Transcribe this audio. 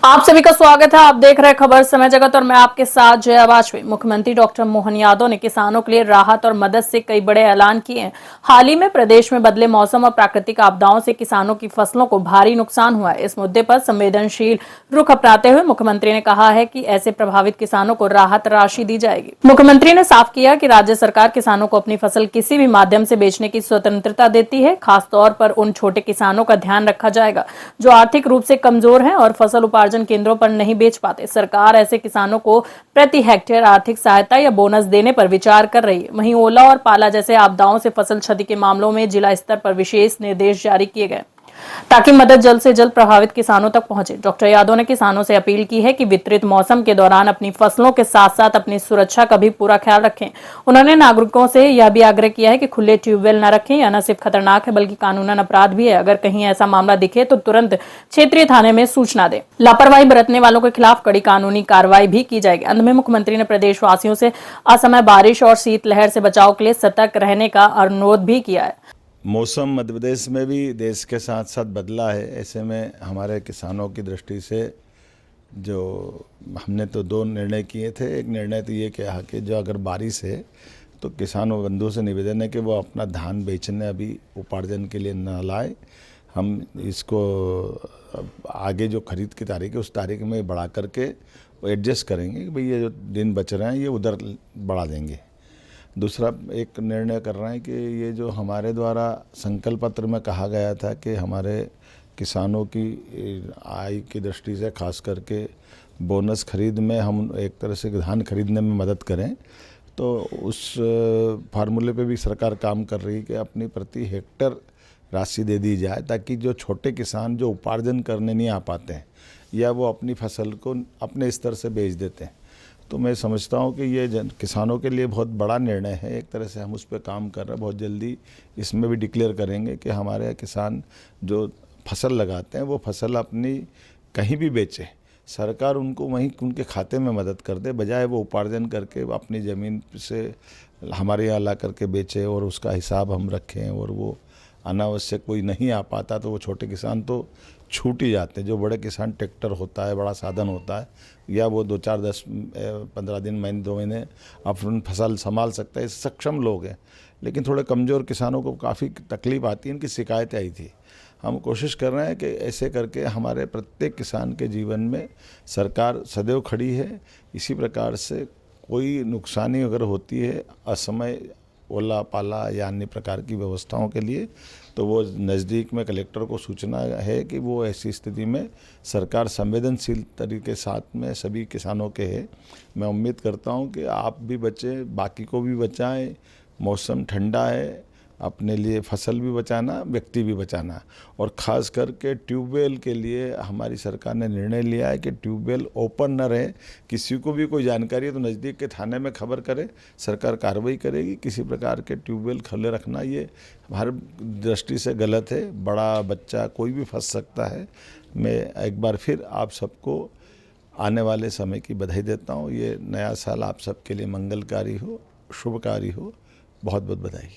आप सभी का स्वागत है। आप देख रहे हैं खबर समय जगत और मैं आपके साथ जया वाजपेयी। मुख्यमंत्री डॉक्टर मोहन यादव ने किसानों के लिए राहत और मदद से कई बड़े ऐलान किए हैं। हाल ही में प्रदेश में बदले मौसम और प्राकृतिक आपदाओं से किसानों की फसलों को भारी नुकसान हुआ है। इस मुद्दे पर संवेदनशील रुख अपनाते हुए मुख्यमंत्री ने कहा है कि ऐसे प्रभावित किसानों को राहत राशि दी जाएगी। मुख्यमंत्री ने साफ किया कि राज्य सरकार किसानों को अपनी फसल किसी भी माध्यम से बेचने की स्वतंत्रता देती है। खासतौर पर उन छोटे किसानों का ध्यान रखा जाएगा जो आर्थिक रूप से कमजोर हैं और फसल उपार्जन केंद्रों पर नहीं बेच पाते। सरकार ऐसे किसानों को प्रति हेक्टेयर आर्थिक सहायता या बोनस देने पर विचार कर रही है। वहीं ओला और पाला जैसे आपदाओं से फसल क्षति के मामलों में जिला स्तर पर विशेष निर्देश जारी किए गए ताकि मदद जल्द से जल्द प्रभावित किसानों तक पहुंचे। डॉक्टर यादव ने किसानों से अपील की है कि विपरीत मौसम के दौरान अपनी फसलों के साथ साथ अपनी सुरक्षा का भी पूरा ख्याल रखें। उन्होंने नागरिकों से यह भी आग्रह किया है कि खुले ट्यूबवेल न रखें। यह न सिर्फ खतरनाक है बल्कि कानूनन अपराध भी है। अगर कहीं ऐसा मामला दिखे तो तुरंत क्षेत्रीय थाने में सूचना दें। लापरवाही बरतने वालों के खिलाफ कड़ी कानूनी कार्रवाई भी की जाएगी। अंत में मुख्यमंत्री ने प्रदेशवासियों से असमय बारिश और शीतलहर से बचाव के लिए सतर्क रहने का अनुरोध भी किया है। मौसम मध्य प्रदेश में भी देश के साथ साथ बदला है। ऐसे में हमारे किसानों की दृष्टि से जो हमने तो दो निर्णय किए थे। एक निर्णय तो ये कहा कि जो अगर बारिश है तो किसानों बंधुओं से निवेदन है कि वो अपना धान बेचने अभी उपार्जन के लिए न लाए। हम इसको आगे जो खरीद की तारीख है उस तारीख में बढ़ा करके एडजस्ट करेंगे कि भाई ये जो दिन बच रहे हैं ये उधर बढ़ा देंगे। दूसरा एक निर्णय कर रहे हैं कि ये जो हमारे द्वारा संकल्प पत्र में कहा गया था कि हमारे किसानों की आय की दृष्टि से खास करके बोनस खरीद में हम एक तरह से धान खरीदने में मदद करें, तो उस फार्मूले पे भी सरकार काम कर रही है कि अपनी प्रति हेक्टर राशि दे दी जाए ताकि जो छोटे किसान जो उपार्जन करने नहीं आ पाते हैं या वो अपनी फसल को अपने स्तर से बेच देते हैं, तो मैं समझता हूँ कि ये किसानों के लिए बहुत बड़ा निर्णय है। एक तरह से हम उस पर काम कर रहे हैं। बहुत जल्दी इसमें भी डिक्लेयर करेंगे कि हमारे किसान जो फसल लगाते हैं वो फसल अपनी कहीं भी बेचे, सरकार उनको वहीं उनके खाते में मदद कर दे, बजाय वो उपार्जन करके अपनी ज़मीन से हमारे यहाँ ला करके बेचे और उसका हिसाब हम रखें और वो अनावश्यक कोई नहीं आ पाता तो वो छोटे किसान तो छूट ही जाते हैं। जो बड़े किसान ट्रैक्टर होता है, बड़ा साधन होता है, या वो 2-4 10-15 दिन महीने 2 महीने अपन फसल संभाल सकता है, सक्षम लोग हैं। लेकिन थोड़े कमज़ोर किसानों को काफ़ी तकलीफ आती है, इनकी शिकायतें आई थी। हम कोशिश कर रहे हैं कि ऐसे करके हमारे प्रत्येक किसान के जीवन में सरकार सदैव खड़ी है। इसी प्रकार से कोई नुकसानी अगर होती है असमय ओला पाला या अन्य प्रकार की व्यवस्थाओं के लिए, तो वो नज़दीक में कलेक्टर को सूचना है कि वो ऐसी स्थिति में सरकार संवेदनशील तरीके साथ में सभी किसानों के है। मैं उम्मीद करता हूँ कि आप भी बचें, बाकी को भी बचाएं। मौसम ठंडा है, अपने लिए फसल भी बचाना, व्यक्ति भी बचाना। और ख़ास करके ट्यूबवेल के लिए हमारी सरकार ने निर्णय लिया है कि ट्यूबवेल ओपन न रहे। किसी को भी कोई जानकारी है तो नज़दीक के थाने में खबर करे, सरकार कार्रवाई करेगी। किसी प्रकार के ट्यूबवेल खुले रखना ये हर दृष्टि से गलत है। बड़ा बच्चा कोई भी फंस सकता है। मैं एक बार फिर आप सबको आने वाले समय की बधाई देता हूँ। ये नया साल आप सबके लिए मंगलकारी हो, शुभकारी हो। बहुत बहुत बधाई।